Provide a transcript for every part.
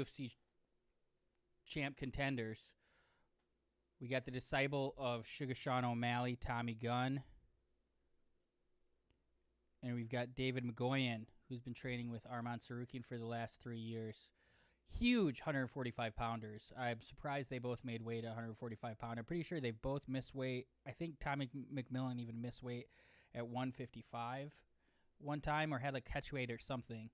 UFC champ contenders. We got the disciple of Sugar Sean O'Malley, Tommy Gunn. And we've got David McGoyan, who's been training with Arman Sarukian for the last 3 years. Huge 145-pounders. I'm surprised they both made weight at 145 pound. I'm pretty sure they both missed weight. I think Tommy McMillan even missed weight at 155 one time or had a catch weight or something.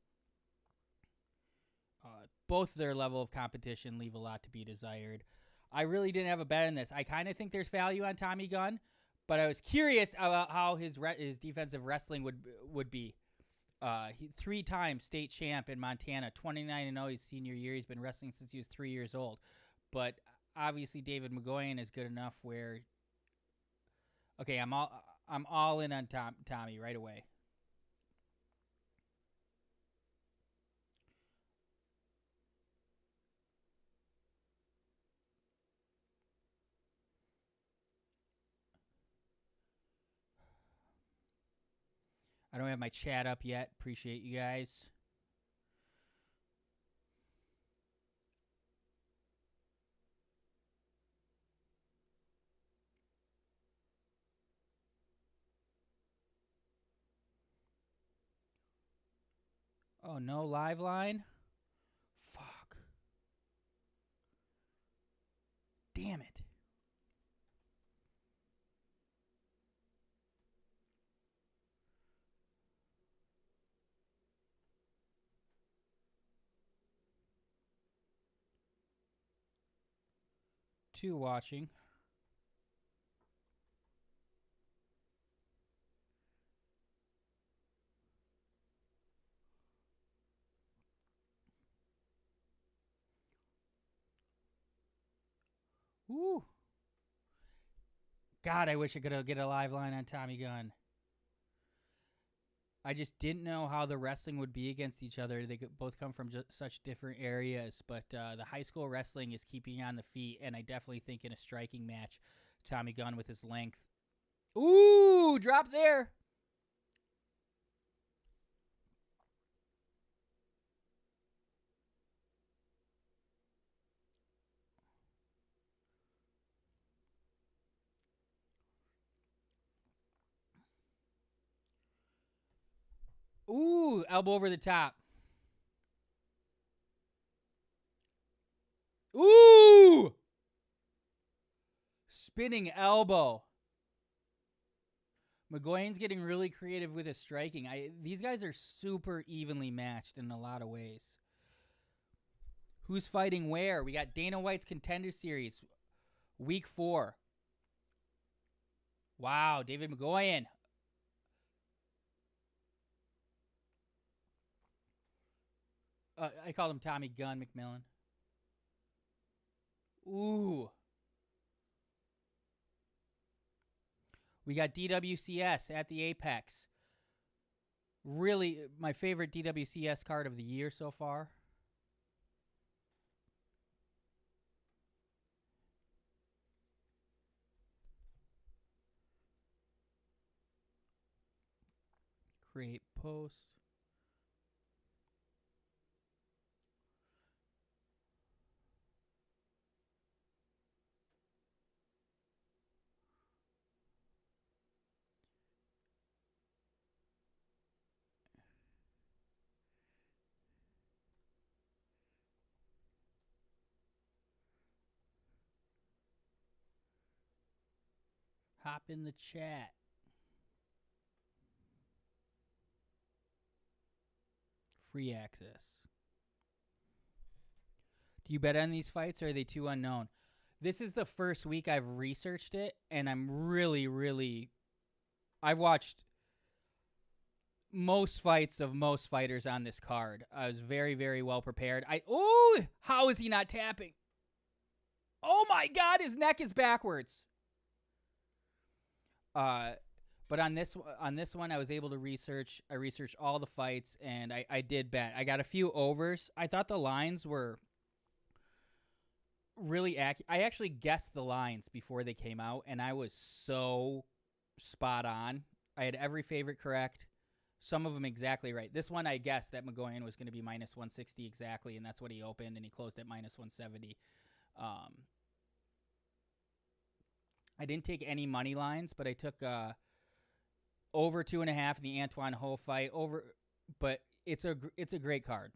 Both their level of competition leave a lot to be desired. I really didn't have a bet on this. I kind of think there's value on Tommy Gunn, but I was curious about how his defensive wrestling would be. He 3-time state champ in Montana, 29-0 his senior year. He's been wrestling since he was 3 years old. But obviously David McGoyan is good enough where, okay, I'm all in on Tommy right away. I don't have my chat up yet. Appreciate you guys. Oh, no live line? Fuck. Damn it. Two watching. Woo. God, I wish I could get a live line on Tommy Gunn. I just didn't know how the wrestling would be against each other. They could both come from such different areas, but the high school wrestling is keeping on the feet, and I definitely think in a striking match, Tommy Gunn with his length. Ooh, drop there. Ooh, elbow over the top. Ooh! Spinning elbow. McGoyan's getting really creative with his striking. These guys are super evenly matched in a lot of ways. Who's fighting where? We got Dana White's Contender Series, Week 4. Wow, David McGoyan. I called him Tommy Gunn McMillan. Ooh. We got DWCS at the Apex. Really, my favorite DWCS card of the year so far. Create post. Hop in the chat. Free access. Do you bet on these fights, or are they too unknown? This is the first week I've researched it, and I'm really... I've watched most fights of most fighters on this card. I was very well prepared. How is he not tapping? Oh my God, his neck is backwards. But on this one, I was able to research. I researched all the fights, and I did bet. I got a few overs. I thought the lines were really accurate. I actually guessed the lines before they came out, and I was so spot on. I had every favorite correct. Some of them exactly right. This one, I guessed that McGoyan was going to be minus 160 exactly, and that's what he opened, and he closed at minus 170. I didn't take any money lines, but I took over 2.5 in the Antoine Ho fight. But it's a great card.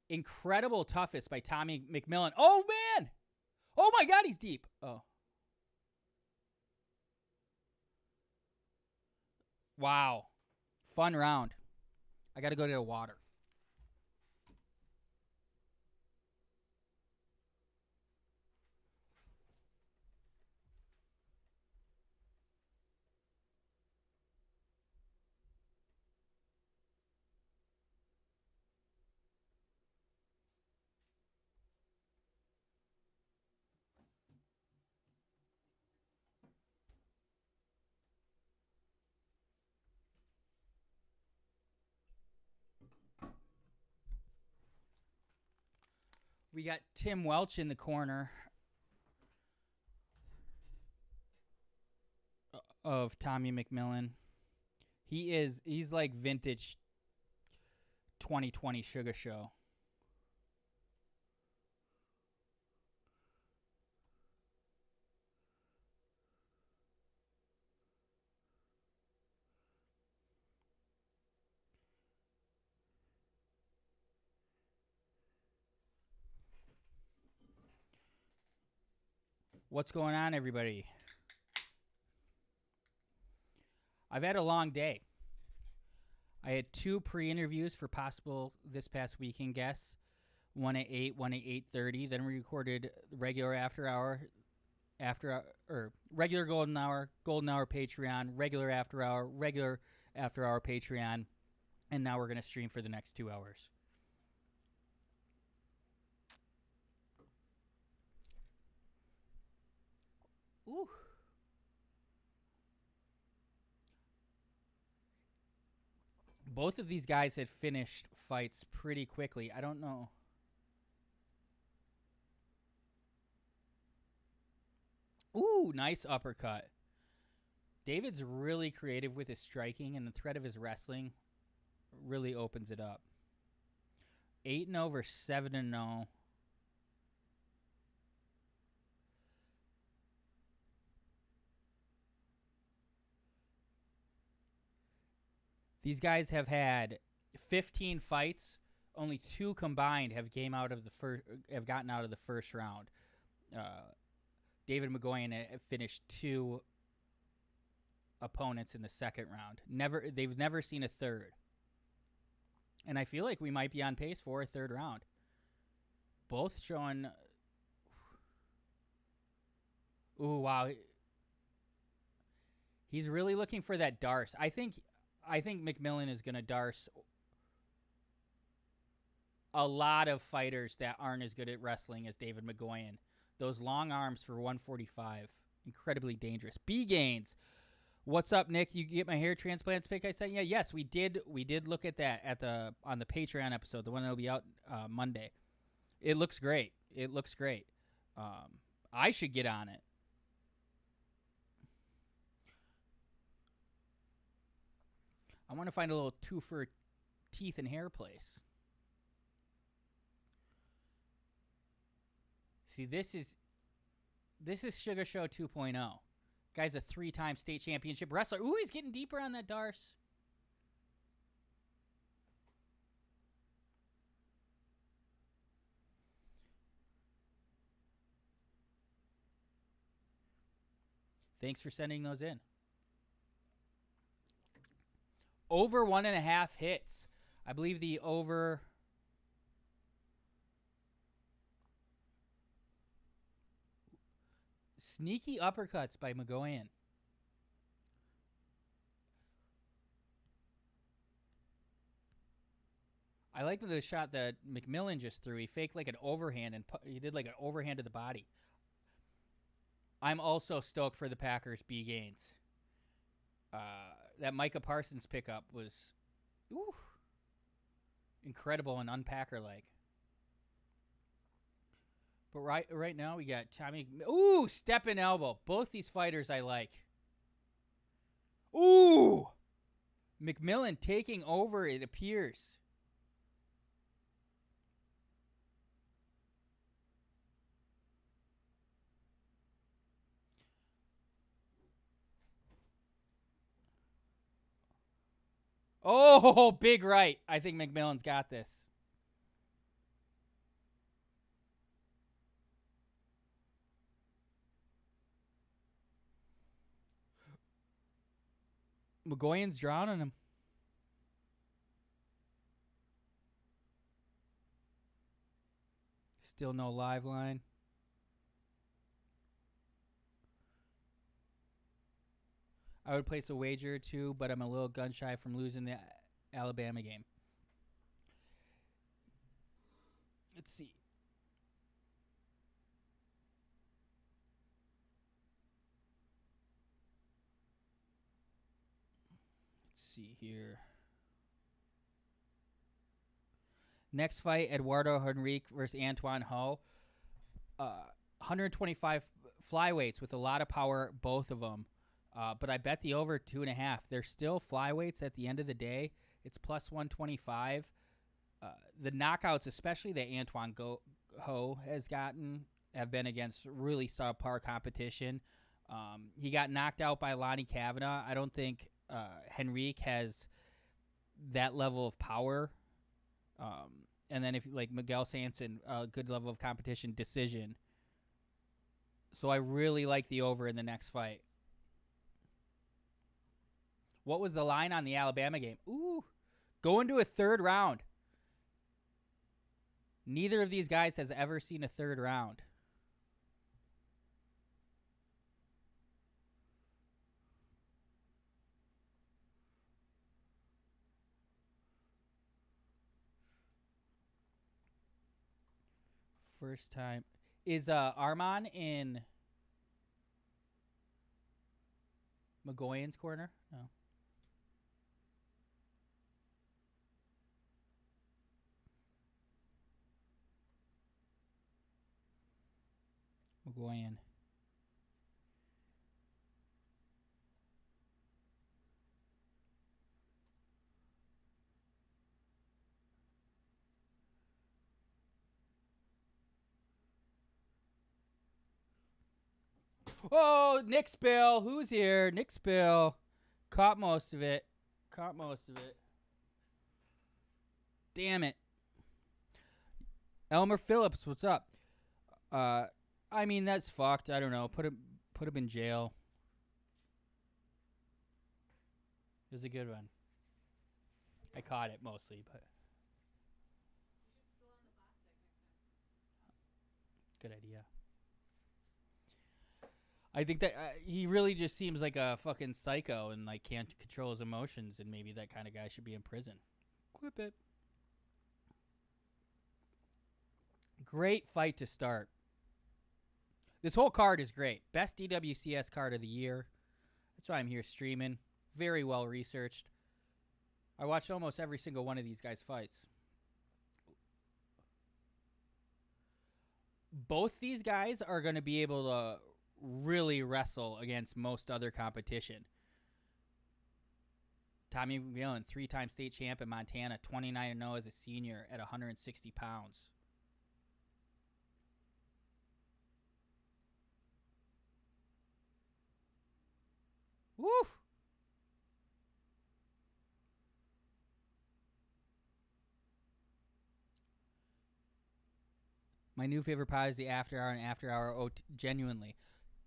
Incredible toughest by Tommy McMillan. Oh, man! Oh, my God, he's deep. Oh. Wow. Fun round. I got to go to the water. We got Tim Welch in the corner of Tommy McMillan. He's like vintage 2020 Sugar Show. What's going on, everybody? I've had a long day. I had 2 pre-interviews for possible this past weekend guests. One at 8, one at 8:30. Then we recorded regular regular golden hour Patreon, regular after hour Patreon, and now we're gonna stream for the next 2 hours. Ooh. Both of these guys had finished fights pretty quickly. I don't know. Ooh, nice uppercut. David's really creative with his striking, and the threat of his wrestling really opens it up. 8-0 versus 7-0. These guys have had 15 fights. Only 2 combined have gotten out of the first round. David McGoyan finished 2 opponents in the second round. They've never seen a third. And I feel like we might be on pace for a third round. Both showing. Ooh, wow. He's really looking for that Darce. I think McMillan is going to Darce a lot of fighters that aren't as good at wrestling as David McGoyan. Those long arms for 145, incredibly dangerous. B Gains, what's up, Nick? You get my hair transplants pick I sent you? Yes, we did. We did look at that on the Patreon episode, the one that'll be out Monday. It looks great. I should get on it. I want to find a little 2 for teeth and hair place. See, this is Sugar Show 2.0. Guy's a 3-time state championship wrestler. Ooh, he's getting deeper on that Darce. Thanks for sending those in. Over 1.5 hits. I believe the over. Sneaky uppercuts by McGoyan. I like the shot that McMillan just threw. He faked like an overhand, and he did like an overhand to the body. I'm also stoked for the Packers B Gains. That Micah Parsons pickup was incredible and unpacker-like. But right now we got Tommy. Ooh, step and elbow. Both these fighters I like. Ooh! McMillan taking over, it appears. Oh, big right. I think McMillan's got this. McGoyan's drowning him. Still no live line. I would place a wager or two, but I'm a little gun shy from losing the Alabama game. Let's see. Let's see here. Next fight, Eduardo Henrique versus Antoine Ho. 125 flyweights with a lot of power, both of them. But I bet the over 2.5. They're still flyweights at the end of the day. It's plus 125. The knockouts, especially that Antoine Ho has gotten, have been against really subpar competition. He got knocked out by Lonnie Kavanaugh. I don't think Henrique has that level of power. And then if like Miguel Sanson, a good level of competition, decision. So I really like the over in the next fight. What was the line on the Alabama game? Ooh, going to a third round. Neither of these guys has ever seen a third round. First time. Is Arman in McGoyan's corner? No. McGoyan. Oh, Nick Spill. Who's here? Nick Spill. Caught most of it. Damn it. Elmer Phillips, what's up? I mean, that's fucked. I don't know. Put him in jail. It was a good one. I caught it mostly, but good idea. I think that he really just seems like a fucking psycho and like can't control his emotions, and maybe that kind of guy should be in prison. Clip it. Great fight to start. This whole card is great. Best DWCS card of the year. That's why I'm here streaming. Very well researched. I watched almost every single one of these guys' fights. Both these guys are going to be able to really wrestle against most other competition. Tommy McMillan, 3-time state champ in Montana, 29-0 as a senior at 160 pounds. Woo! My new favorite pod is the After Hour and After Hour. Oh, genuinely.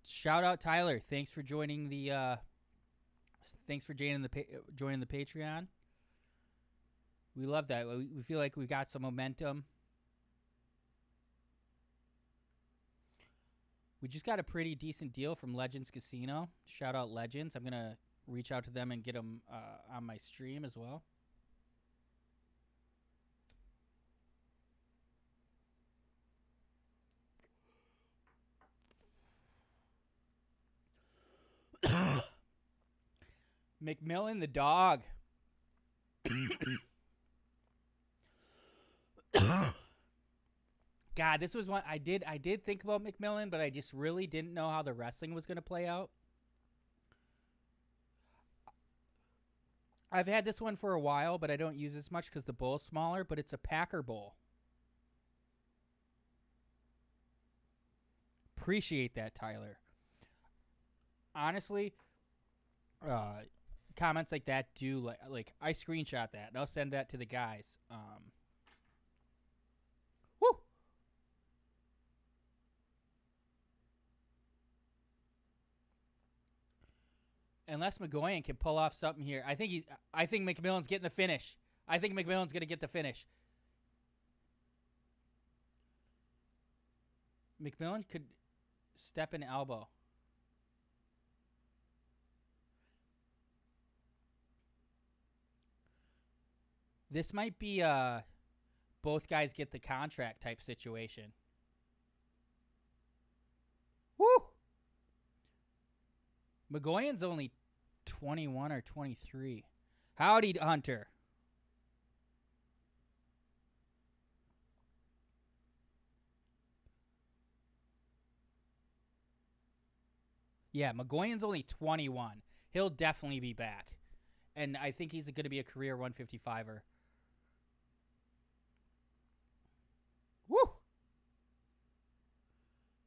Shout out Tyler. Thanks for joining the joining the Patreon. We love that. We feel like we got some momentum. We just got a pretty decent deal from Legends Casino. Shout out Legends. I'm going to reach out to them and get them on my stream as well. McMillan the dog. God, this was one I did think about McMillan, but I just really didn't know how the wrestling was going to play out. I've had this one for a while, but I don't use as much because the bowl's smaller, but it's a Packer bowl. Appreciate that, Tyler. Honestly, comments like that do like I screenshot that and I'll send that to the guys. Woo! Unless McGoyan can pull off something here, I think McMillan's getting the finish. I think McMillan's gonna get the finish. McMillan could step in elbow. This might be both guys get the contract type situation. Woo! McGoyan's only 21 or 23. Howdy, Hunter. Yeah, McGoyan's only 21. He'll definitely be back. And I think he's going to be a career 155er. Woo!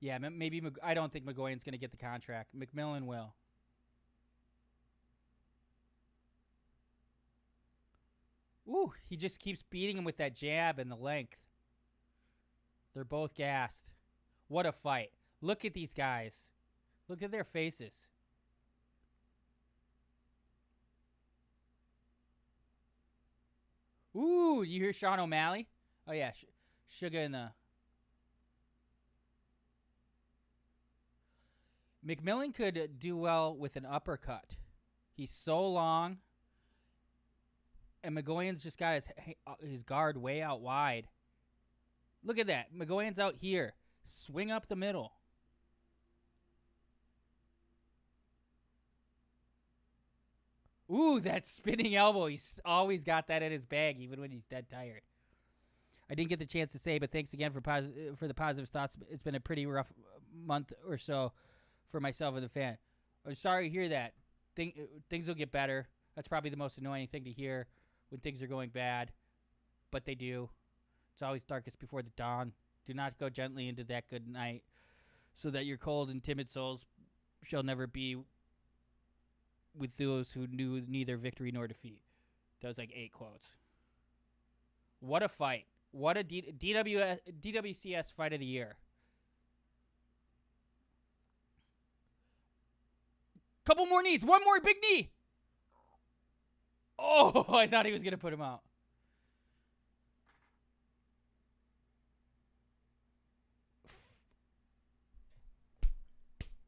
Yeah, maybe I don't think McGoyan's going to get the contract. McMillan will. Ooh, he just keeps beating him with that jab and the length. They're both gassed. What a fight. Look at these guys. Look at their faces. Ooh, you hear Sean O'Malley? Oh, yeah. Sugar in the... McMillan could do well with an uppercut. He's so long. And McGoyan's just got his guard way out wide. Look at that. McGoyan's out here. Swing up the middle. Ooh, that spinning elbow. He's always got that in his bag, even when he's dead tired. I didn't get the chance to say, but thanks again for the positive thoughts. It's been a pretty rough month or so for myself and the fan. I'm sorry to hear that. Things will get better. That's probably the most annoying thing to hear when things are going bad, but they do. It's always darkest before the dawn. Do not go gently into that good night, so that your cold and timid souls shall never be with those who knew neither victory nor defeat. That was like 8 quotes. What a fight. What a DWCS fight of the year. Couple more knees. One more big knee. Oh, I thought he was going to put him out.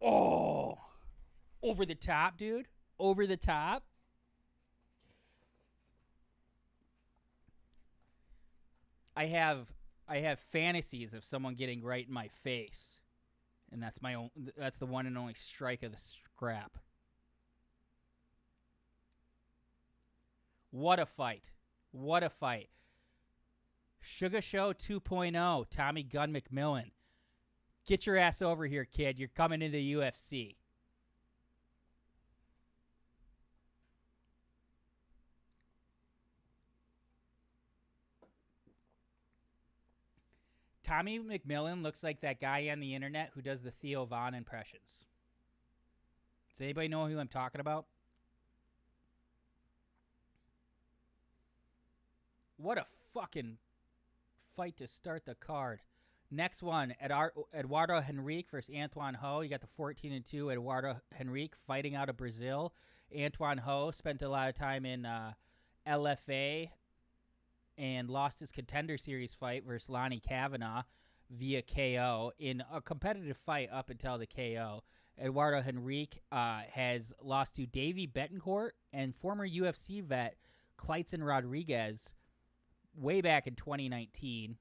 Oh. Over the top, dude. Over the top. I have fantasies of someone getting right in my face. And that's the one and only strike of the scrap. What a fight. What a fight. Sugar Show 2.0, Tommy Gunn McMillan. Get your ass over here, kid. You're coming into the UFC. Tommy McMillan looks like that guy on the internet who does the Theo Von impressions. Does anybody know who I'm talking about? What a fucking fight to start the card. Next one, Eduardo Henrique versus Antoine Ho. You got the 14-2 Eduardo Henrique fighting out of Brazil. Antoine Ho spent a lot of time in LFA and lost his Contender Series fight versus Lonnie Kavanaugh via KO in a competitive fight up until the KO. Eduardo Henrique has lost to Davey Betancourt and former UFC vet Cleiton Rodriguez way back in 2019.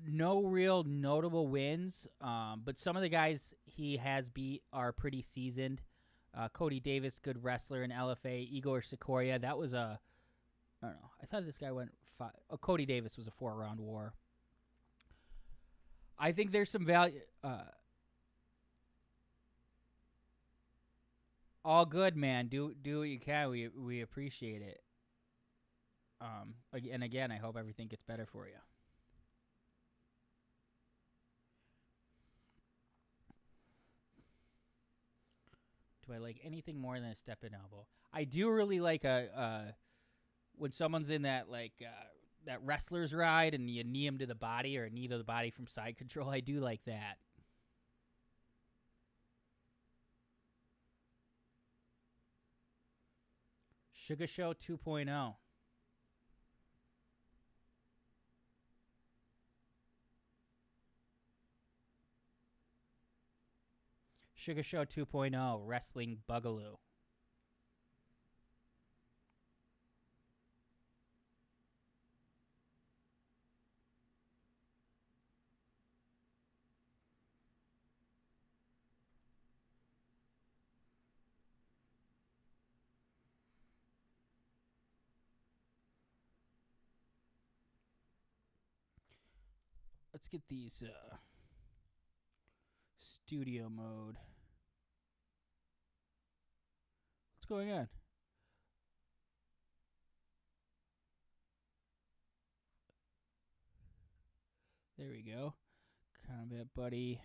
No real notable wins, but some of the guys he has beat are pretty seasoned. Cody Davis, good wrestler in LFA. Igor Sikoria, that was I don't know. I thought this guy went 5. Cody Davis was a 4-round war. I think there's some value. All good, man. Do what you can. We appreciate it. And again, I hope everything gets better for you. Do I like anything more than a step in elbow? I do really like a when someone's in that that wrestler's ride and you knee him to the body or a knee to the body from side control. I do like that. Sugar Show 2.0. Sugar Show 2.0, Wrestling Bugaloo. Let's get these studio mode. What's going on? There we go. Combat Buddy.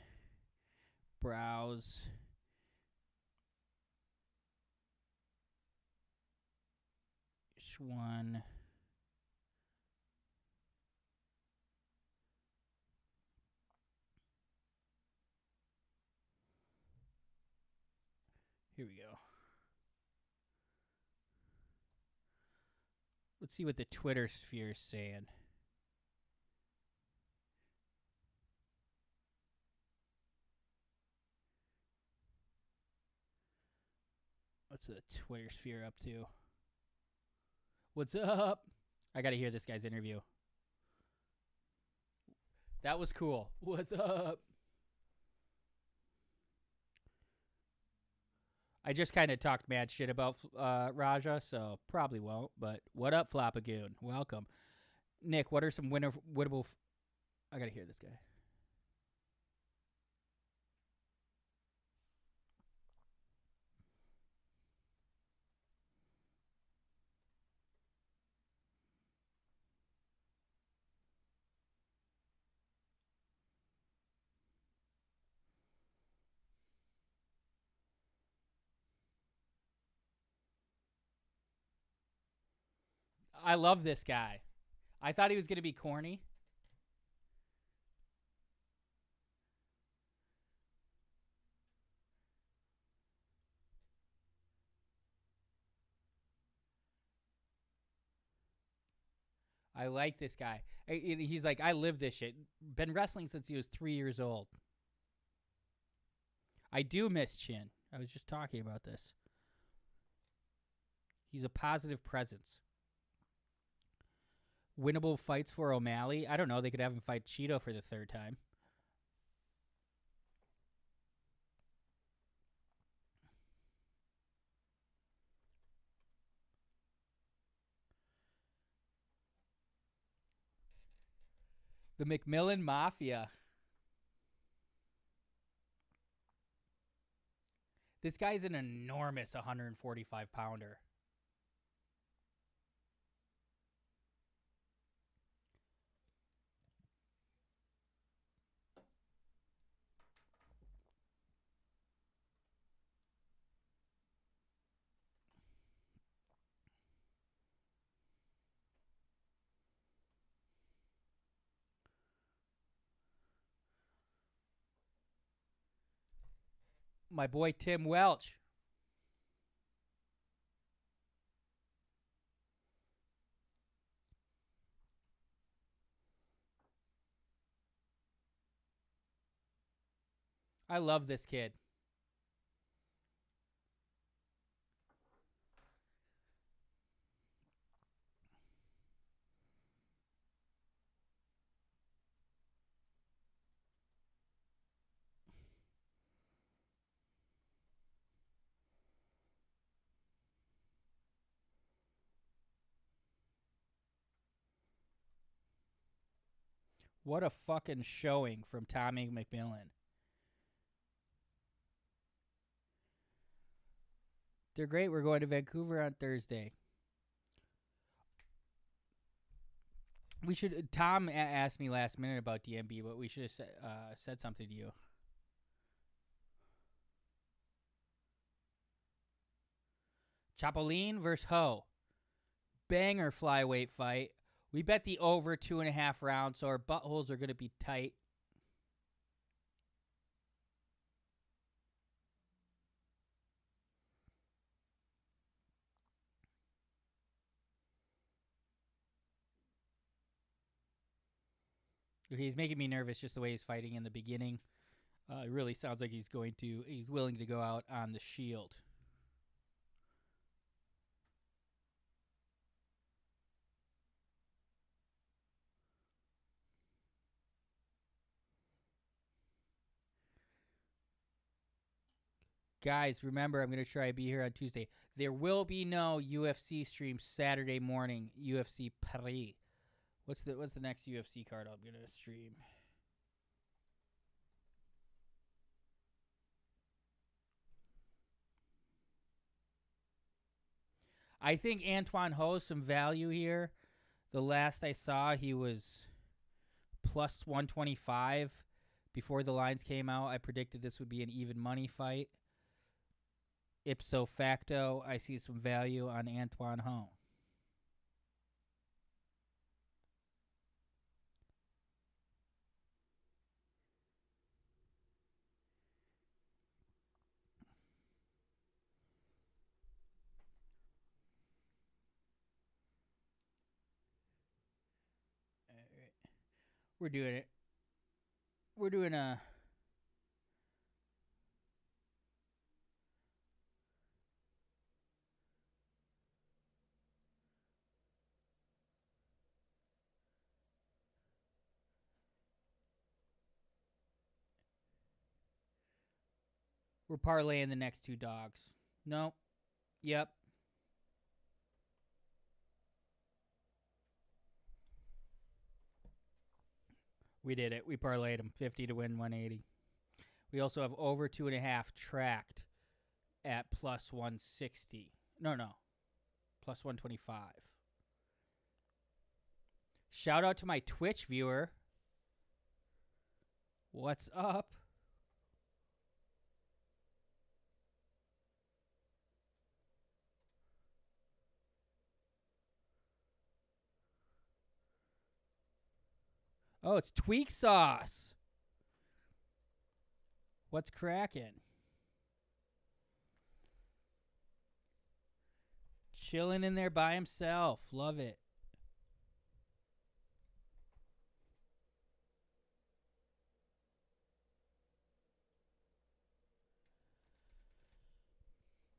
Browse. Which one? Here we go. Let's see what the Twitter sphere is saying. What's the Twitter sphere up to? What's up? I got to hear this guy's interview. That was cool. What's up? I just kind of talked mad shit about Raja, so probably won't. But what up, Flopagoon? Welcome. Nick, what are some winnable... I got to hear this guy. I love this guy. I thought he was going to be corny. I like this guy. He's like, I live this shit. Been wrestling since he was 3 years old. I do miss Chin. I was just talking about this. He's a positive presence. Winnable fights for O'Malley. I don't know. They could have him fight Cheeto for the third time. The McMillan Mafia. This guy's an enormous 145-pounder. My boy Tim Welch. I love this kid. What a fucking showing from Tommy McMillan. They're great. We're going to Vancouver on Thursday. We should. Tom asked me last minute about DMB, but we should have said something to you. Chapolin versus Ho. Banger flyweight fight. We bet the over 2.5 rounds, so our buttholes are going to be tight. He's making me nervous just the way he's fighting in the beginning. It really sounds like he's willing to go out on the shield. Guys, remember, I'm going to try to be here on Tuesday. There will be no UFC stream Saturday morning. UFC Paris. What's the next UFC card I'm going to stream? I think Antoine Ho has some value here. The last I saw, he was plus 125. Before the lines came out, I predicted this would be an even money fight. Ipso facto, I see some value on Antoine Ho. We're doing it. We're doing a... We're parlaying the next two dogs. No. Yep. We did it. We parlayed them. 50 to win 180. We also have over 2.5 tracked at plus 160. No. Plus 125. Shout out to my Twitch viewer. What's up? Oh, it's Tweak Sauce. What's cracking? Chilling in there by himself. Love it.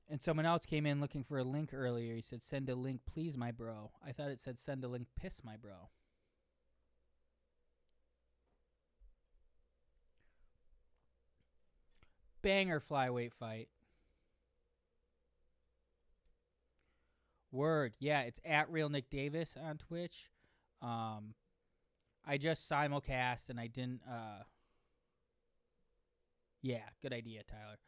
And someone else came in looking for a link earlier. He said, send a link, please, my bro. I thought it said, send a link, piss, my bro. Banger flyweight fight. Word. Yeah, it's at Real Nick Davis on Twitch. I just simulcast and I didn't... Yeah, good idea, Tyler.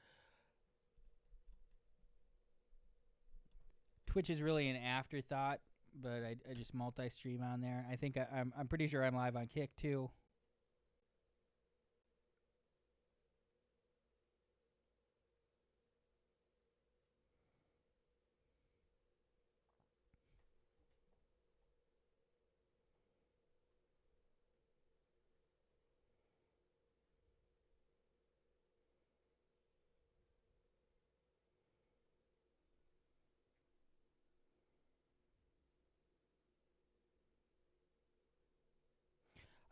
Twitch is really an afterthought, but I just multi-stream on there. I think I'm pretty sure I'm live on Kick, too.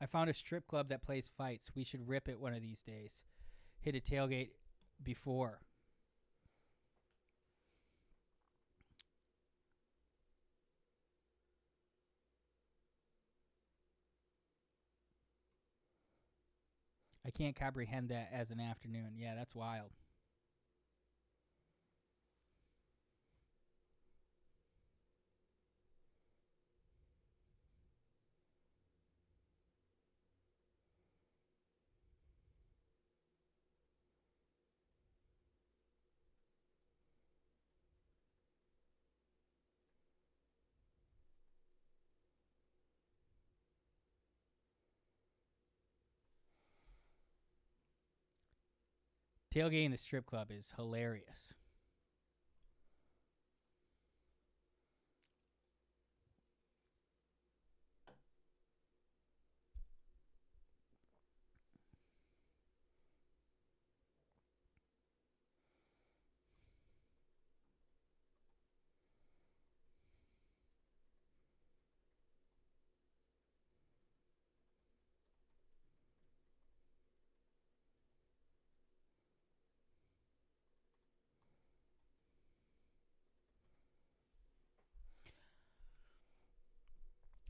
I found a strip club that plays fights. We should rip it one of these days. Hit a tailgate before. I can't comprehend that as an afternoon. Yeah, that's wild. Tailgating the strip club is hilarious.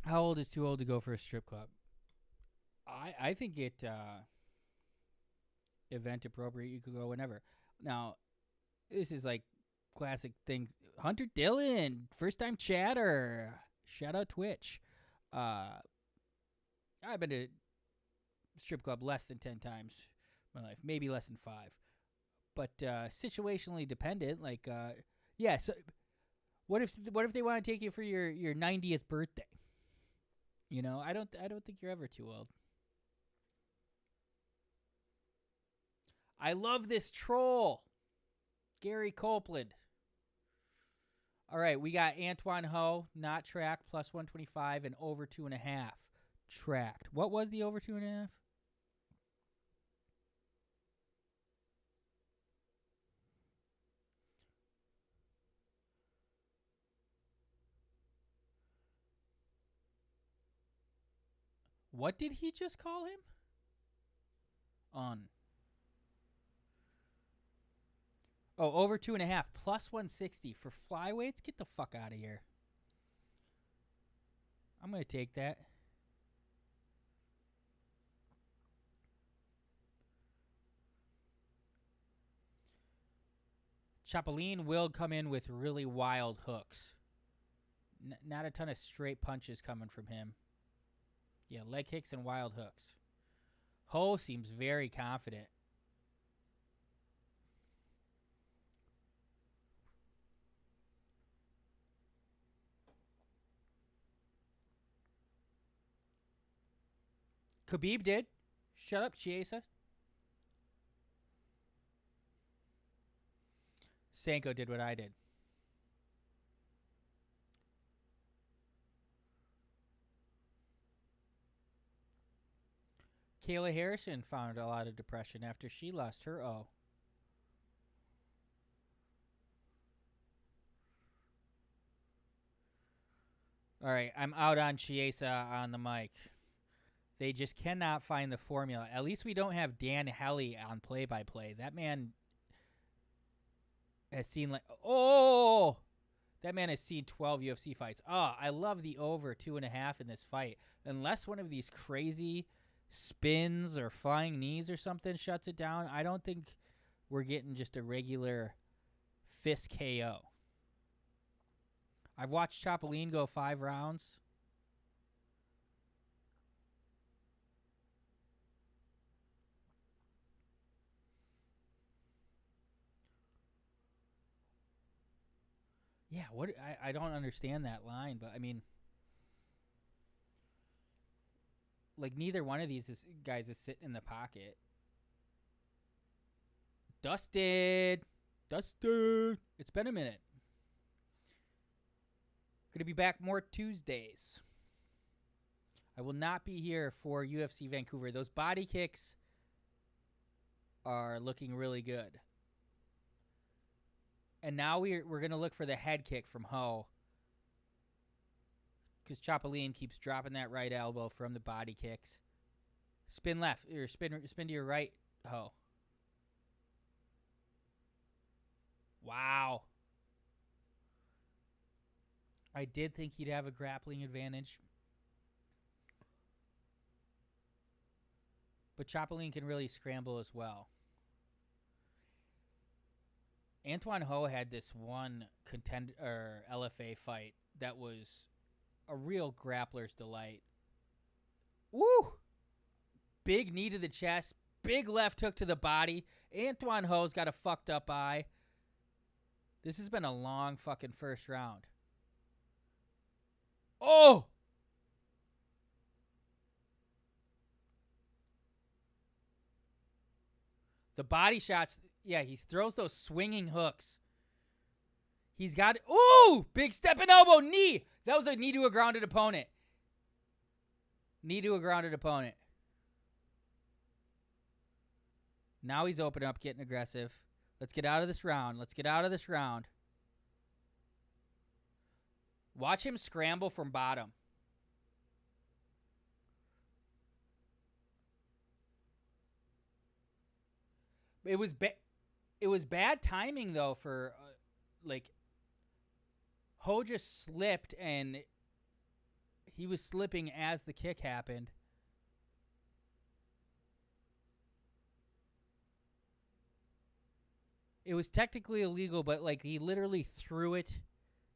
How old is too old to go for a strip club? I think it event appropriate. You could go whenever. Now, this is like classic things. Hunter Dillon, first time chatter. Shout out Twitch. I've been to strip club less than 10 times in my life, maybe less than 5. But situationally dependent. Like, yeah. So, what if they want to take you for your 90th birthday? You know, I don't think you're ever too old. I love this troll, Gary Copeland. All right, we got Antoine Ho, not tracked, plus 125 and over 2.5 tracked. What was the over 2.5? What did he just call him? On. Oh, over 2.5, plus 160 for flyweights. Get the fuck out of here. I'm gonna take that. Chapolin will come in with really wild hooks. Not a ton of straight punches coming from him. Yeah, leg kicks and wild hooks. Ho seems very confident. Khabib did. Shut up, Chiesa. Sanko did what I did. Kayla Harrison found a lot of depression after she lost her O. All right, I'm out on Chiesa on the mic. They just cannot find the formula. At least we don't have Dan Helly on play-by-play. That man has seen that man has seen 12 UFC fights. I love the over 2.5 in this fight. Unless one of these crazy spins or flying knees or something shuts it down, I don't think we're getting just a regular fist KO. I've watched Chapolin go 5 rounds. Yeah, what I don't understand that line, but I mean, like neither one of these guys is sitting in the pocket. Dusted. It's been a minute. Gonna be back more Tuesdays. I will not be here for UFC Vancouver. Those body kicks are looking really good. And now we're going to look for the head kick from Ho. Because Chapolin keeps dropping that right elbow from the body kicks. Spin left, or spin to your right, Ho. Wow. I did think he'd have a grappling advantage. But Chapolin can really scramble as well. Antoine Ho had this one LFA fight that was a real grappler's delight. Woo! Big knee to the chest, big left hook to the body. Antoine Ho's got a fucked up eye. This has been a long fucking first round. Oh! The body shots, Yeah, he throws those swinging hooks. He's got, ooh, big stepping elbow, knee. That was a knee to a grounded opponent. Knee to a grounded opponent. Now he's opening up, getting aggressive. Let's get out of this round. Let's get out of this round. Watch him scramble from bottom. It was bad timing though for like Ho just slipped and he was slipping as the kick happened. It was technically illegal, but like he literally threw it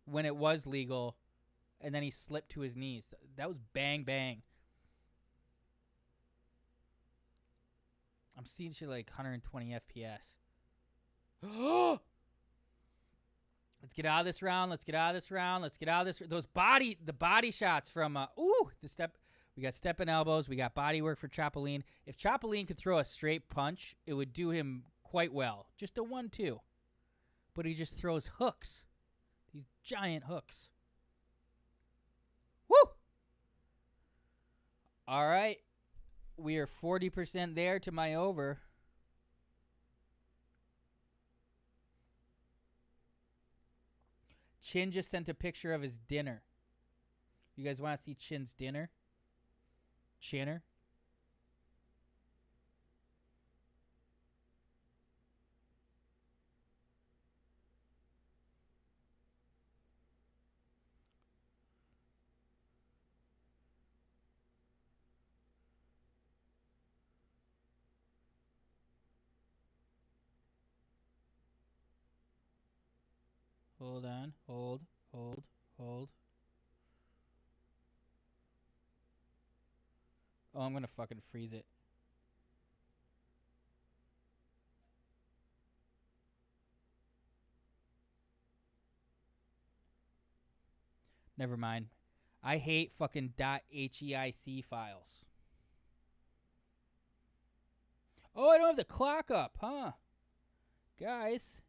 when it was legal and then he slipped to his knees. That was bang bang. I'm seeing shit like 120 FPS. Let's get out of this round. Let's get out of this round. Let's get out of this. The body shots from, the step. We got stepping elbows. We got body work for Chapolin. If Chapolin could throw a straight punch, it would do him quite well. Just a 1-2. But he just throws hooks. These giant hooks. Woo! All right. We are 40% there to my over. Chin just sent a picture of his dinner. You guys want to see Chin's dinner? Chinner? Hold on. Hold. Oh, I'm going to fucking freeze it. Never mind. I hate fucking .heic files. Oh, I don't have the clock up, huh? Guys.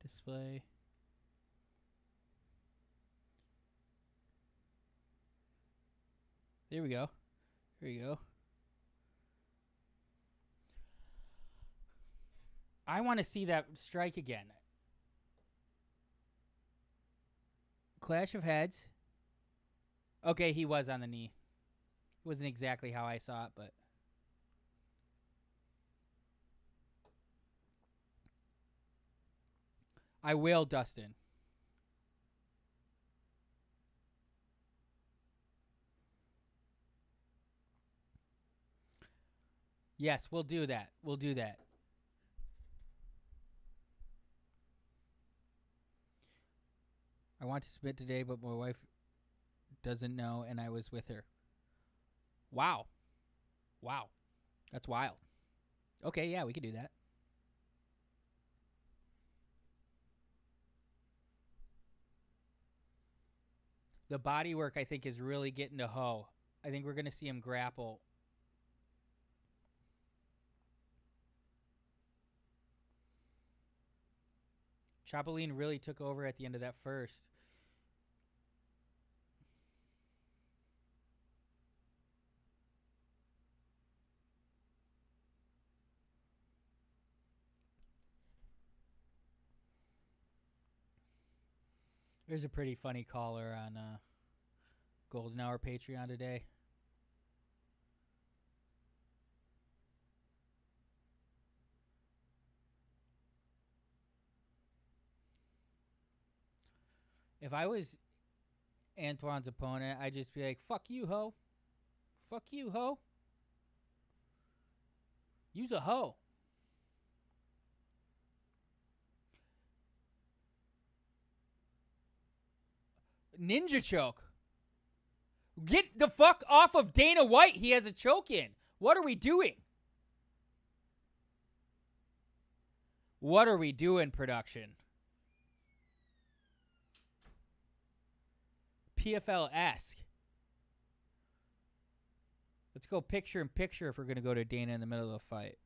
Display. There we go. Here you go. I want to see that strike again. Clash of heads. Okay, he was on the knee. It wasn't exactly how I saw it, but... I will, Dustin. Yes, we'll do that. We'll do that. I want to submit today, but my wife doesn't know, and I was with her. Wow. Wow. That's wild. Okay, yeah, we can do that. The body work, I think, is really getting to Ho. I think we're going to see him grapple. Chapolin really took over at the end of that first. There's a pretty funny caller on Golden Hour Patreon today. If I was Antoine's opponent, I'd just be like, fuck you, Ho. Fuck you, Ho. Use a hoe. Ninja choke. Get the fuck off of Dana White. He has a choke in. What are we doing? What are we doing, production? PFL-esque. Let's go picture in picture if we're going to go to Dana in the middle of the fight.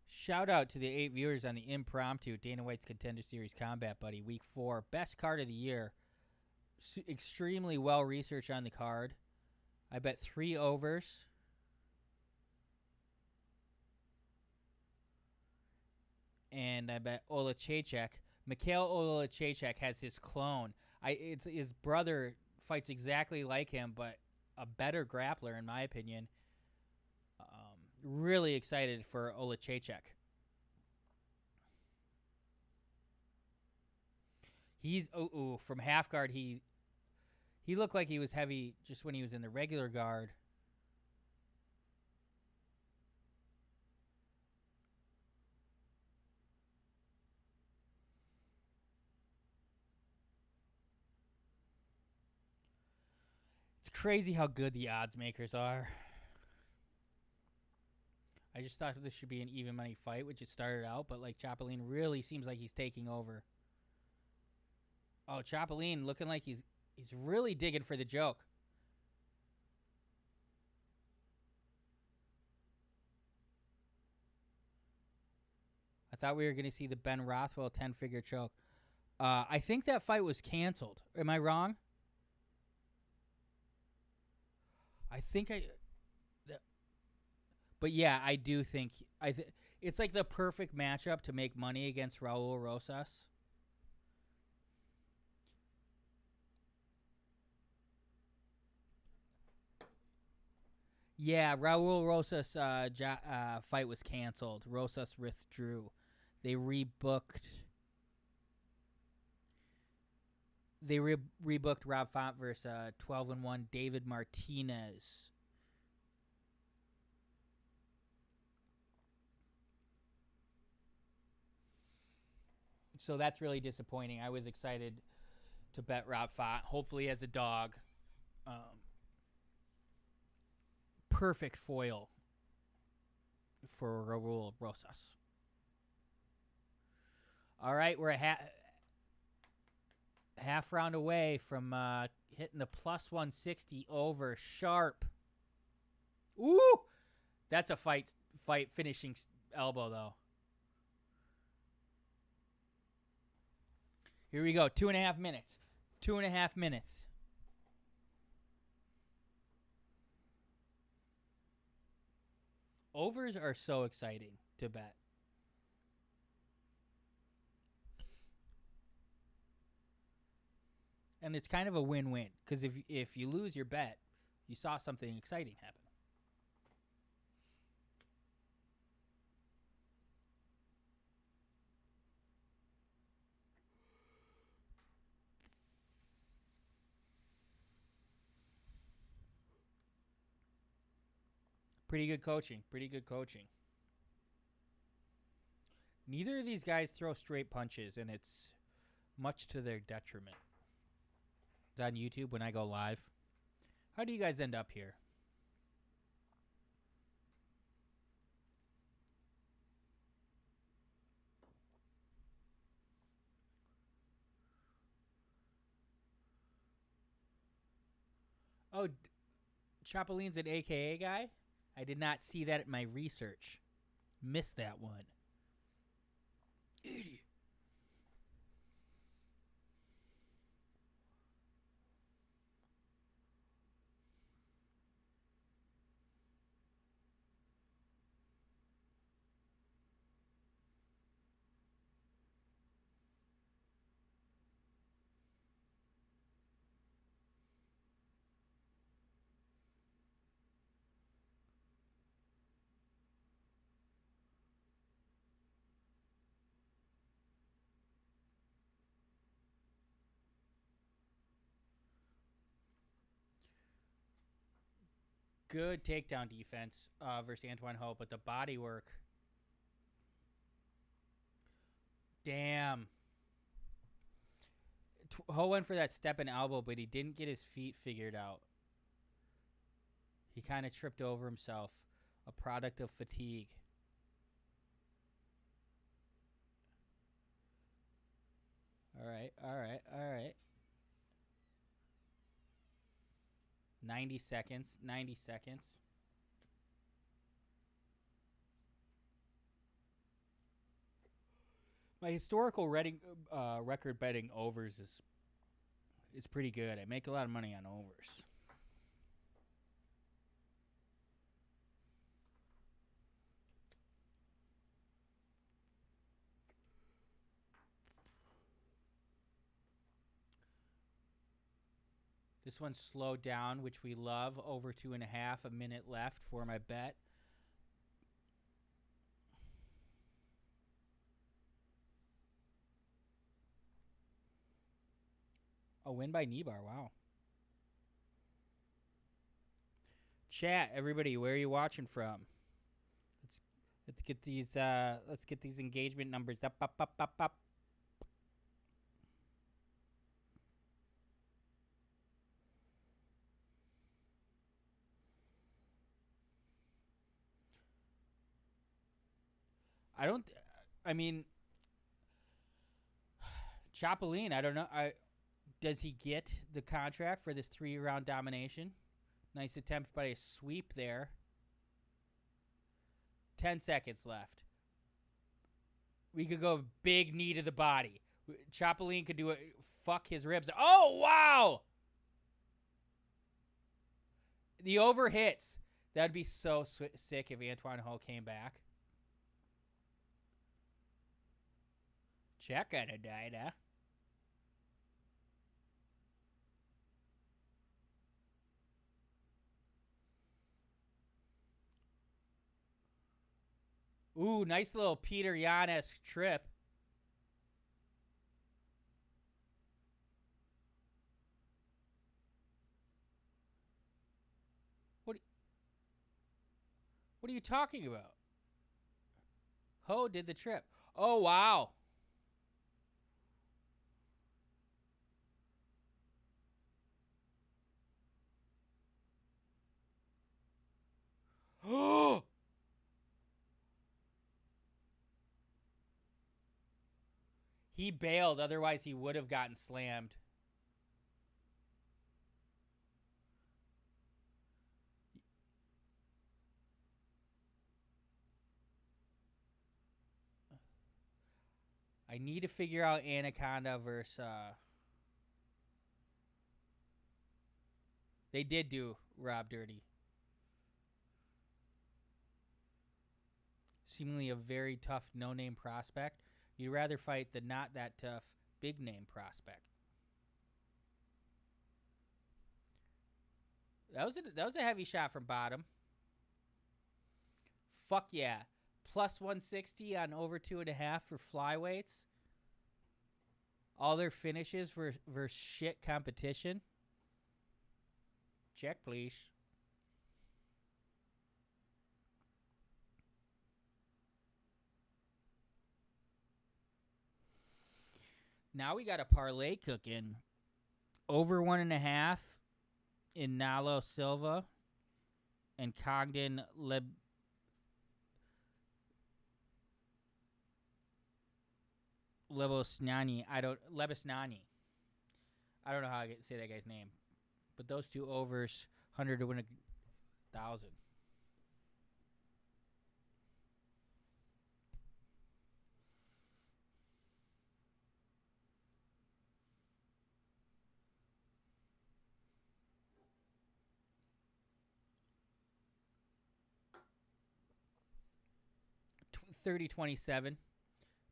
Shout out to the 8 viewers on the impromptu Dana White's Contender Series Combat Buddy Week 4. Best card of the year. Extremely well researched on the card. I bet 3 overs. And I bet Olachechek. Mikhail Olachechek has his clone. It's his brother fights exactly like him, but a better grappler in my opinion. Really excited for Olachechek. He's from half guard. He looked like he was heavy just when he was in the regular guard. It's crazy how good the odds makers are. I just thought this should be an even money fight, which it started out, but like Chapolin really seems like he's taking over. Oh, Chapolin looking like he's really digging for the joke. I thought we were going to see the Ben Rothwell 10-figure choke. I think that fight was canceled. Am I wrong? I think but yeah, I do think it's like the perfect matchup to make money against Raul Rosas. Yeah, Raul Rosas' fight was canceled. Rosas withdrew. They rebooked. Rebooked Rob Font versus 12-1 David Martinez. So that's really disappointing. I was excited to bet Rob Font, hopefully as a dog. Perfect foil for Raul Rosas. All right, we're a half round away from hitting the plus 160 over sharp. Ooh, that's a fight finishing elbow though. Here we go. 2.5 minutes. 2.5 minutes. Overs are so exciting to bet. And it's kind of a win-win because if you lose your bet, you saw something exciting happen. Pretty good coaching. Pretty good coaching. Neither of these guys throw straight punches, and it's much to their detriment. It's on YouTube when I go live. How do you guys end up here? Oh, Chapolin's an AKA guy? I did not see that in my research. Missed that one. Idiot. Good takedown defense versus Antoine Ho, but the body work. Damn. Ho went for that step and elbow, but he didn't get his feet figured out. He kind of tripped over himself, a product of fatigue. All right, all right, all right. 90 seconds, 90 seconds. My historical record betting overs is pretty good. I make a lot of money on overs. This one's slowed down, which we love. Over 2.5, a minute left for my bet. A win by Nibar. Wow. Chat, everybody, where are you watching from? Let's get these engagement numbers up. I mean, Chapolin, I don't know. Does he get the contract for this 3-round domination? Nice attempt by a sweep there. 10 seconds left. We could go big knee to the body. Chapolin could do it. Fuck his ribs. Oh, wow! The over hits. That'd be so sick if Antoine Ho came back. Check on a data. Ooh, nice little Peter Yan-esque trip. What are you talking about? Ho did the trip. Oh, wow. Oh! He bailed, otherwise he would have gotten slammed. I need to figure out Anaconda versus... They did do Rob dirty. Seemingly a very tough no-name prospect. You'd rather fight the not that tough big-name prospect. That was a heavy shot from bottom. Fuck yeah. Plus 160 on over 2.5 for flyweights. All their finishes versus shit competition. Check, please. Now we got a parlay cooking. Over 1.5 in Nalo Silva and Cogden Lebosnani. Lebosnani. I don't know how I say that guy's name. But those two overs, 100 to win 1,000. $30.27.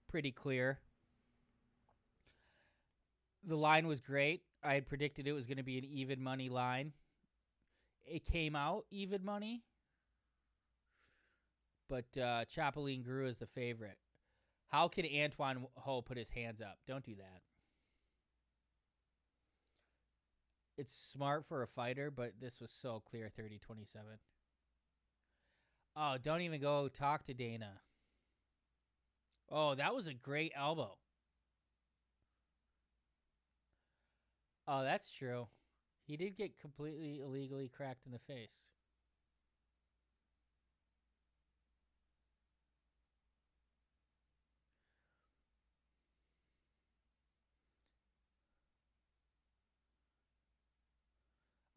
Pretty clear. The line was great. I had predicted it was going to be an even money line. It came out even money. But Chapolin grew as the favorite. How could Antoine Ho put his hands up? Don't do that. It's smart for a fighter, but this was so clear, 30-27. Oh, don't even go talk to Dana. Oh, that was a great elbow. Oh, that's true. He did get completely illegally cracked in the face.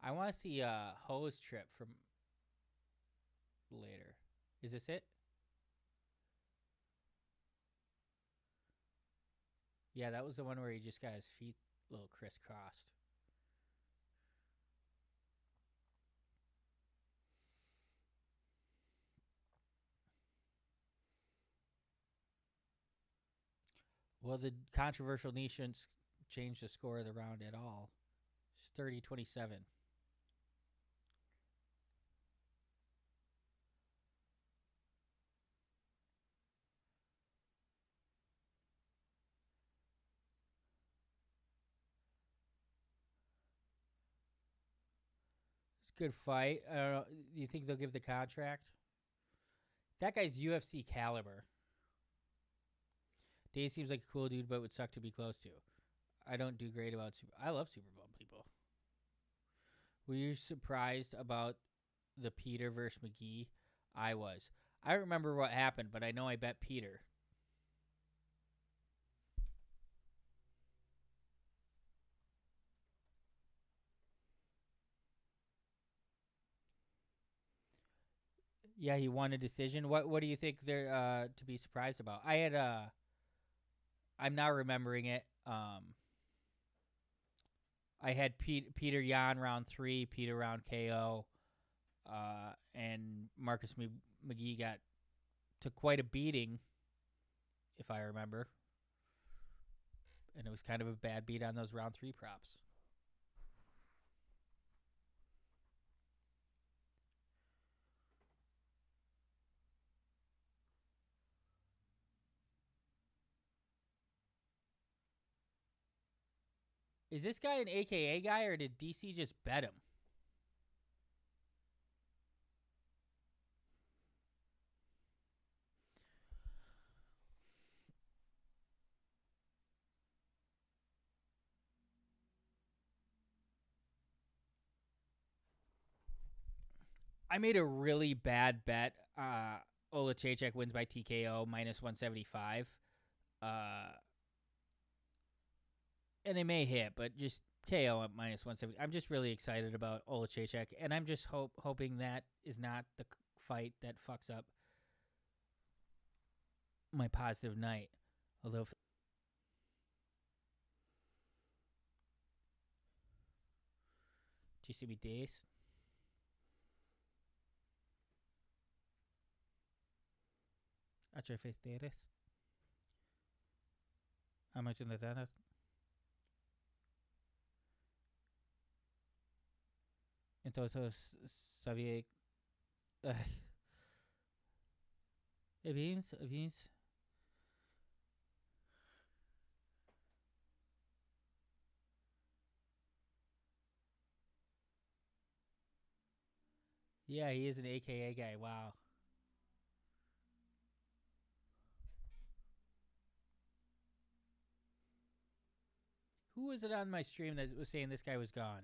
I want to see a hose trip from later. Is this it? Yeah, that was the one where he just got his feet a little crisscrossed. Well, the controversial knee shouldn't change the score of the round at all. It's 30-27. It's a good fight. I don't know. Do you think they'll give the contract? That guy's UFC caliber. Dave seems like a cool dude, but would suck to be close to. I don't do great about Super. I love Super Bowl people. Were you surprised about the Peter versus McGee? I was. I don't remember what happened, but I know I bet Peter. Yeah, he won a decision. What do you think they're to be surprised about? I'm now remembering it. I had Peter Yan round 3, Peter round KO, and Marcus McGee took quite a beating, if I remember, and it was kind of a bad beat on those round 3 props. Is this guy an AKA guy, or did DC just bet him? I made a really bad bet. Ola Chaychek wins by TKO minus 175. And it may hit, but just KO at minus 170. I'm just really excited about Ola Chaychek, and I'm just hoping that is not the fight that fucks up my positive night. Although, GCB days. Otra vez eres. How much in the data? Entonces, sabía. It means. Yeah, he is an AKA guy. Wow. Who was it on my stream that was saying this guy was gone?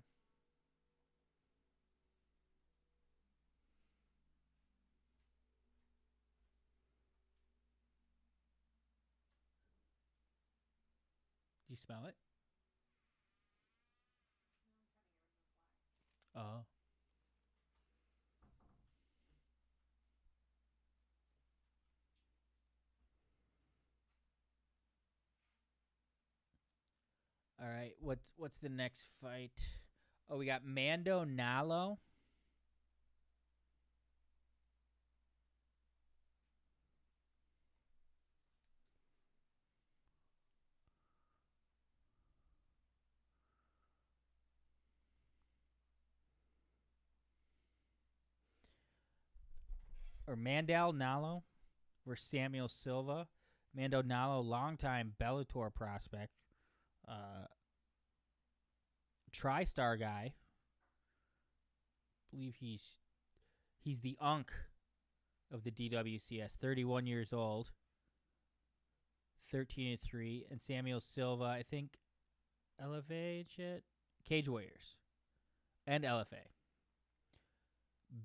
Do you smell it? Oh. All right. What's the next fight? Oh, we got Mando Nalo. Or Mandal Nalo versus Samuel Silva. Mando Nalo, longtime Bellator prospect. TriStar guy. I believe he's the Unk of the DWCS. 31 years old. 13-3. And Samuel Silva, I think LFA shit. Cage Warriors. And LFA.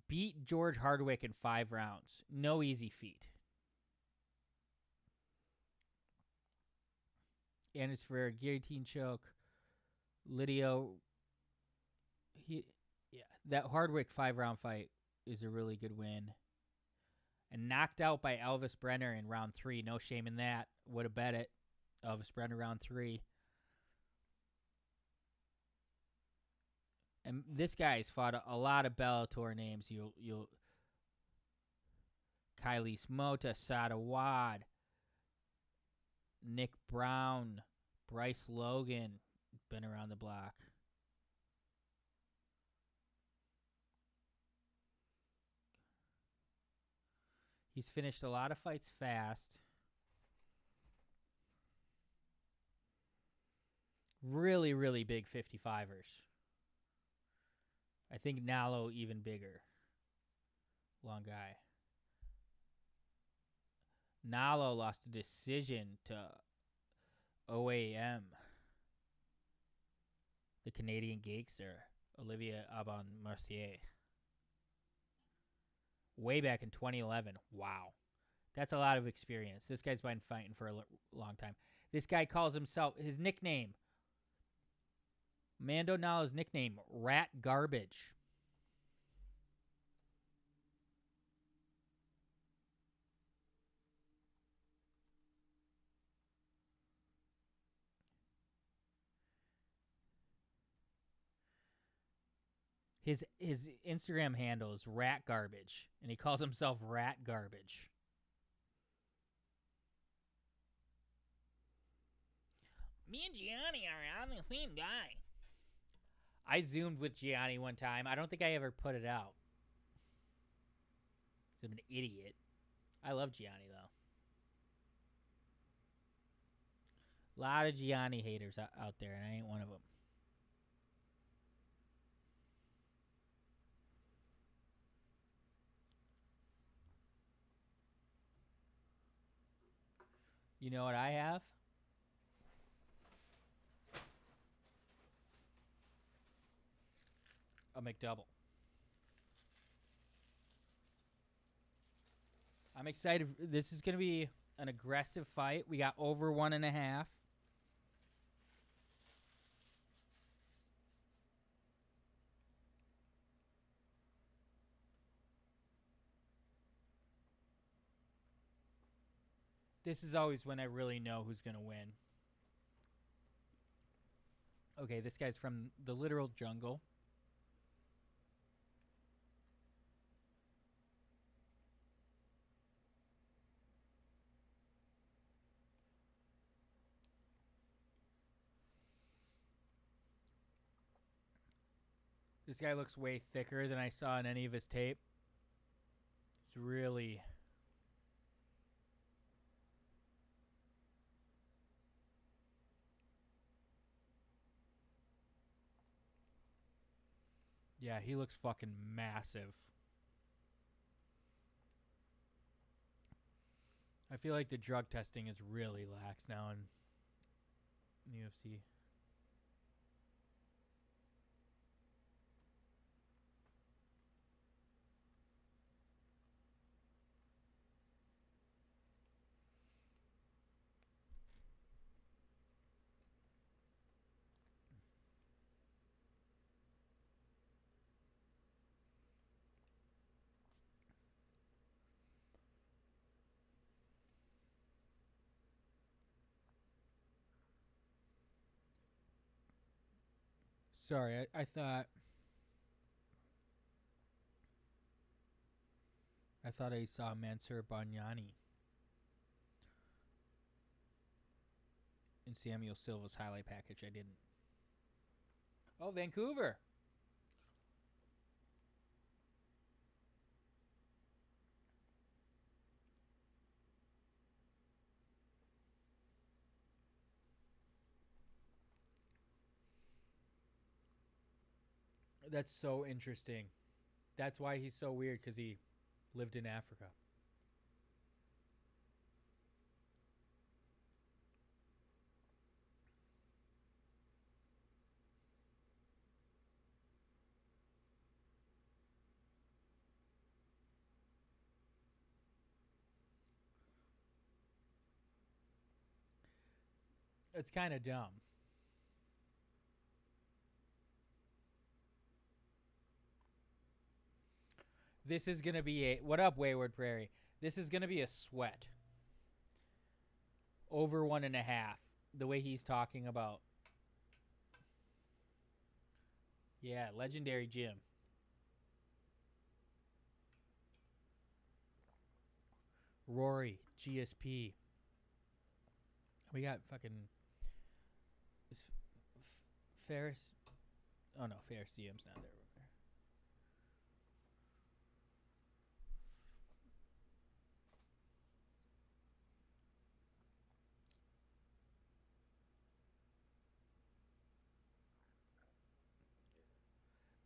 Beat George Hardwick in 5 rounds. No easy feat. And it's for a guillotine choke. Lydio. That Hardwick 5-round fight is a really good win. And knocked out by Elvis Brenner in round 3. No shame in that. Would have bet it. Elvis Brenner round 3. And this guy's fought a lot of Bellator names. You'll Kylie Smota, Sada Wad, Nick Brown, Bryce Logan, been around the block. He's finished a lot of fights fast. Really, really big 55ers. I think Nalo even bigger. Long guy. Nalo lost a decision to OAM. The Canadian gangster, Olivia Aubin-Mercier. Way back in 2011. Wow. That's a lot of experience. This guy's been fighting for a long time. This guy calls himself, his nickname, Mando Nalo's nickname, Rat Garbage. His Instagram handle is Rat Garbage, and he calls himself Rat Garbage. Me and Gianni are on the same guy. I zoomed with Gianni one time. I don't think I ever put it out. I'm an idiot. I love Gianni, though. A lot of Gianni haters out there, and I ain't one of them. You know what I have? A McDouble. I'm excited. This is going to be an aggressive fight. We got over 1.5. This is always when I really know who's going to win. Okay, this guy's from the literal jungle. This guy looks way thicker than I saw in any of his tape. It's really... Yeah, he looks fucking massive. I feel like the drug testing is really lax now in UFC. Sorry, I thought I saw Mansour Banyani in Samuel Silva's highlight package. I didn't. Oh, Vancouver. That's so interesting. That's why he's so weird, because he lived in Africa. It's kind of dumb. This is going to be a. What up, Wayward Prairie? This is going to be a sweat. Over 1.5. The way he's talking about. Yeah, legendary Jim. Rory, GSP. We got fucking Ferris. Oh no, Ferris GM's not there.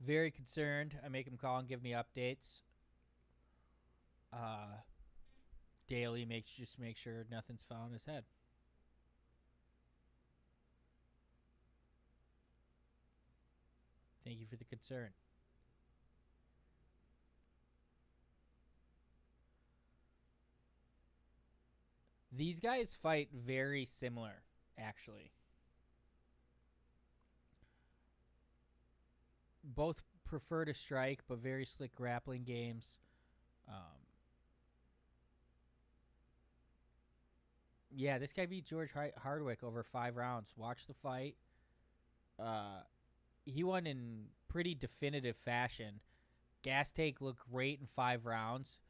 Very concerned. I make him call and give me updates. Daily just make sure nothing's found in his head. Thank you for the concern. These guys fight very similar, actually. Both prefer to strike, but very slick grappling games. Yeah, this guy beat George Hardwick over 5 rounds. Watch the fight. He won in pretty definitive fashion. Gas Tank looked great in 5 rounds.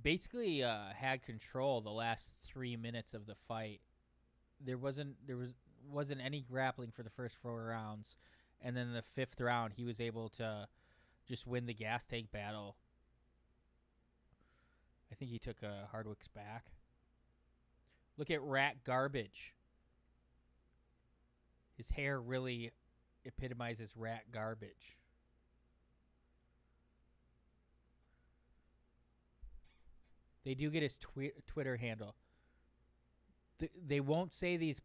Basically had control the last 3 minutes of the fight. There wasn't any grappling for the first 4 rounds, and then the 5th round he was able to just win the Gas Tank battle. I think he took Hardwick's back. Look at Rat Garbage. His hair really epitomizes Rat Garbage. They do get his Twitter handle. They won't say these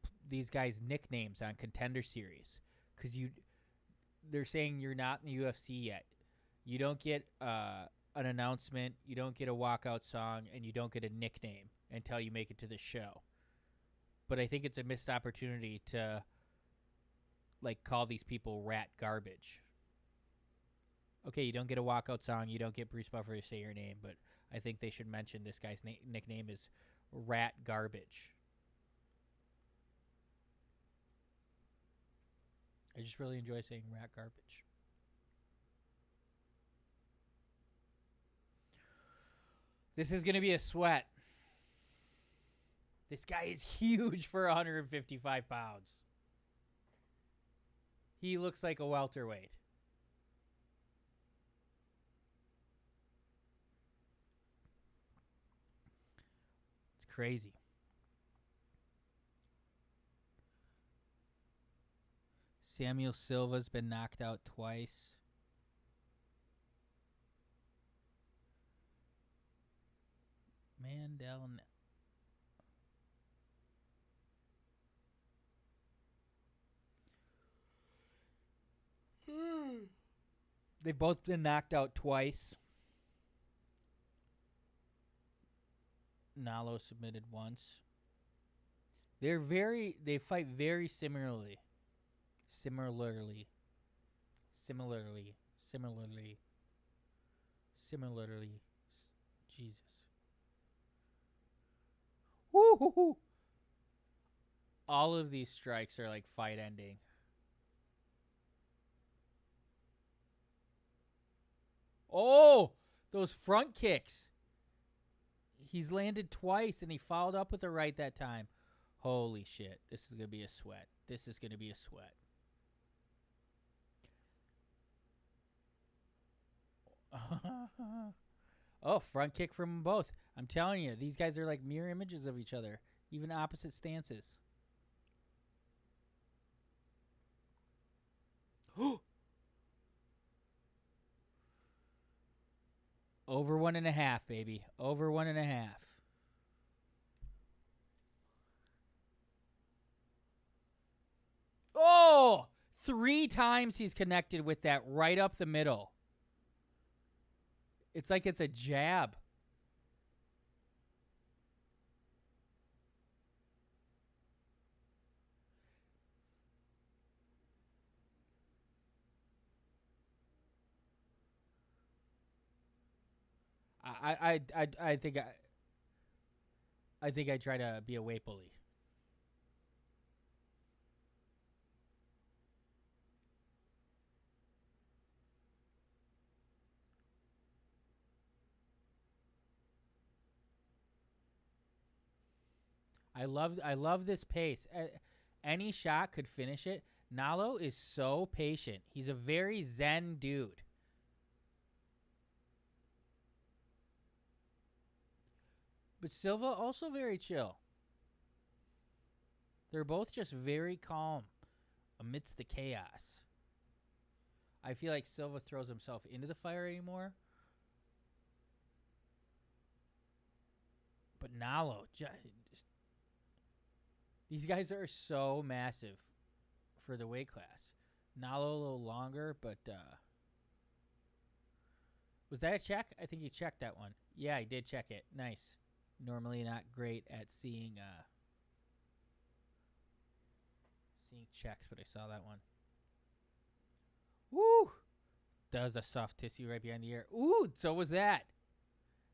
guys' nicknames on Contender Series because they're saying you're not in the UFC yet. You don't get an announcement, you don't get a walkout song, and you don't get a nickname until you make it to the show. But I think it's a missed opportunity to call these people Rat Garbage. Okay, you don't get a walkout song, you don't get Bruce Buffer to say your name, but I think they should mention this guy's nickname is Rat Garbage. I just really enjoy saying Rat Garbage. This is going to be a sweat. This guy is huge for 155 pounds. He looks like a welterweight. It's crazy. Samuel Silva's been knocked out twice. Mandel. They've both been knocked out twice. Nalo submitted once. They fight very similarly. Similarly. Jesus. Woo-hoo-hoo. All of these strikes are like fight ending. Oh, those front kicks. He's landed twice, and he followed up with a right that time. Holy shit. This is going to be a sweat. This is going to be a sweat. Oh, front kick from them both. I'm telling you, these guys are like mirror images of each other. Even opposite stances. Over 1.5, baby. Over 1.5. Oh! 3 times he's connected with that right up the middle. It's like it's a jab. I think I try to be a weight bully. I love this pace. Any shot could finish it. Nalo is so patient. He's a very zen dude. But Silva also very chill. They're both just very calm amidst the chaos. I feel like Silva throws himself into the fire anymore. But Nalo, just, these guys are so massive for the weight class. Nalo a little longer, but was that a check? I think he checked that one. Yeah, he did check it. Nice. Normally not great at seeing checks, but I saw that one. Woo! That was a soft tissue right behind the ear. Ooh, so was that.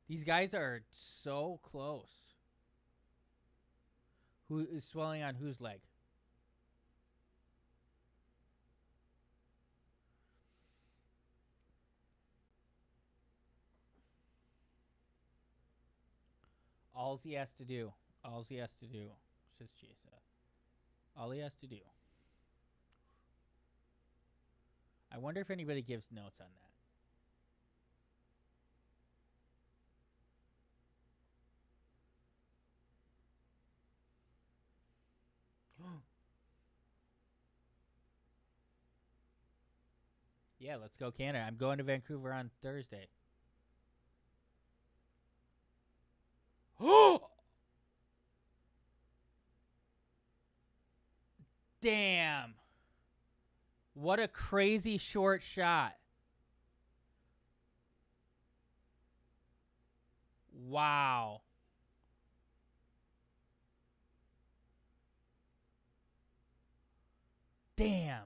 These guys are so close. Who is swelling on whose leg? All he has to do, says Chiesa. All he has to do. I wonder if anybody gives notes on that. Yeah, let's go Canada. I'm going to Vancouver on Thursday. Damn. What a crazy short shot. Wow. Damn.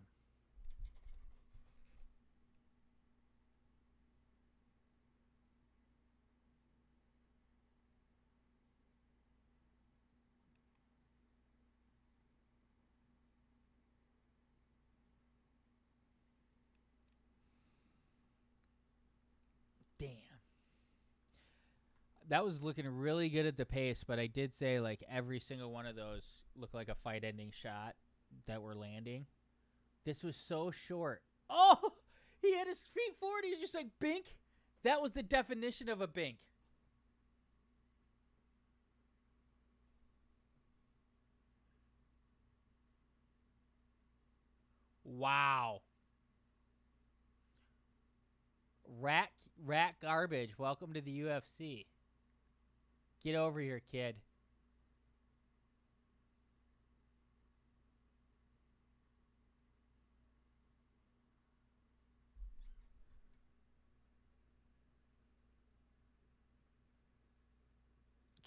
Damn. That was looking really good at the pace, but I did say like every single one of those looked like a fight-ending shot that were landing. This was so short. Oh, he had his feet forward. He was just like bink. That was the definition of a bink. Wow. Rat garbage. Welcome to the UFC. Get over here, kid.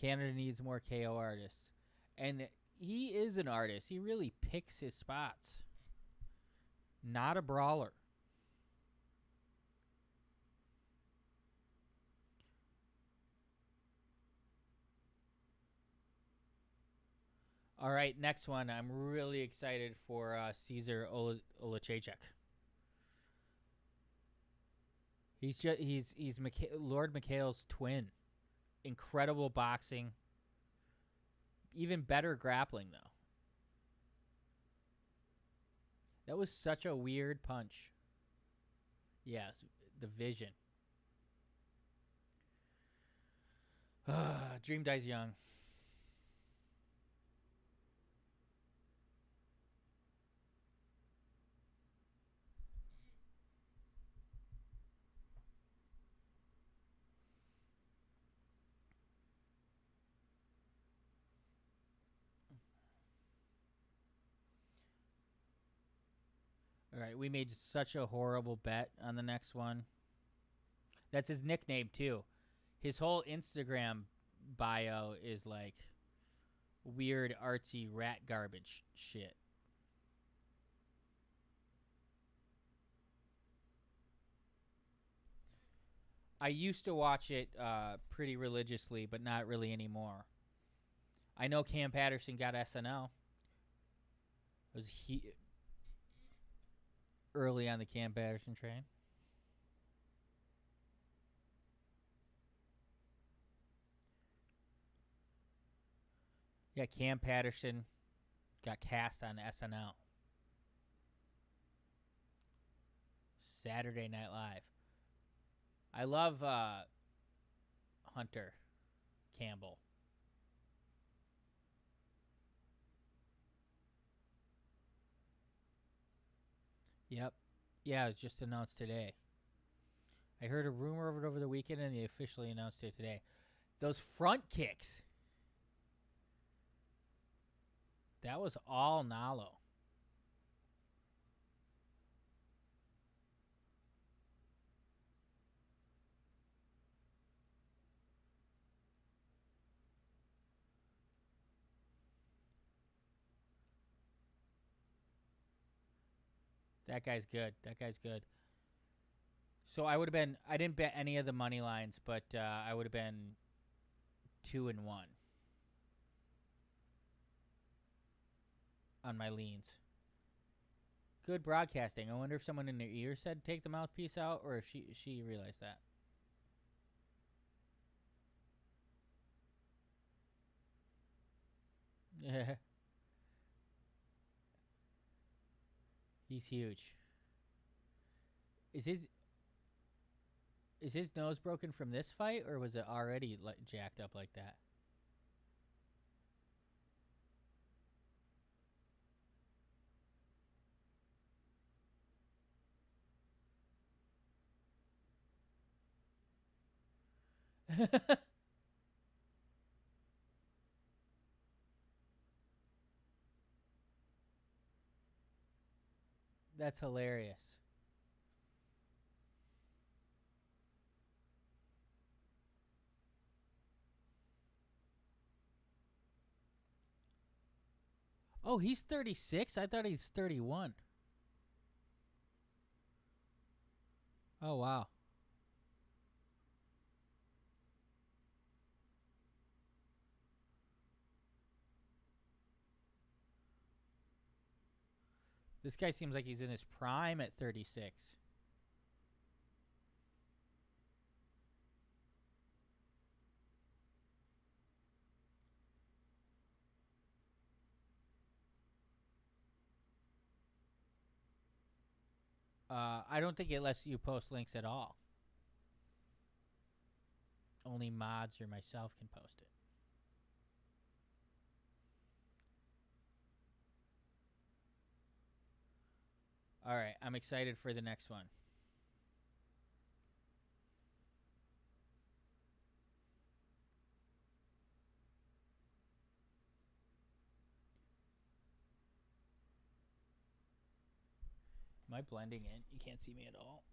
Canada needs more KO artists. And he is an artist. He really picks his spots. Not a brawler. All right, next one. I'm really excited for Caesar Olachechek. He's Lord Mikhail's twin. Incredible boxing. Even better grappling though. That was such a weird punch. Yeah, the vision. Dream dies young. All right, we made such a horrible bet on the next one. That's his nickname too. His whole Instagram bio is like weird artsy rat garbage shit. I used to watch it pretty religiously, but not really anymore. I know Cam Patterson got SNL. It was early on the Cam Patterson train. Yeah, Cam Patterson got cast on SNL. Saturday Night Live. I love Hunter Campbell. Yep. Yeah, it was just announced today. I heard a rumor of it over the weekend, and they officially announced it today. Those front kicks. That was all Nalo. That guy's good. That guy's good. So I would have been. I didn't bet any of the money lines, but I would have been 2-1 on my leans. Good broadcasting. I wonder if someone in their ear said take the mouthpiece out, or if she realized that. Yeah, he's huge. Is his nose broken from this fight, or was it already jacked up like that? That's hilarious. Oh, he's 36? I thought he's 31. Oh, wow. This guy seems like he's in his prime at 36. I don't think it lets you post links at all. Only mods or myself can post it. All right, I'm excited for the next one. Am I blending in? You can't see me at all.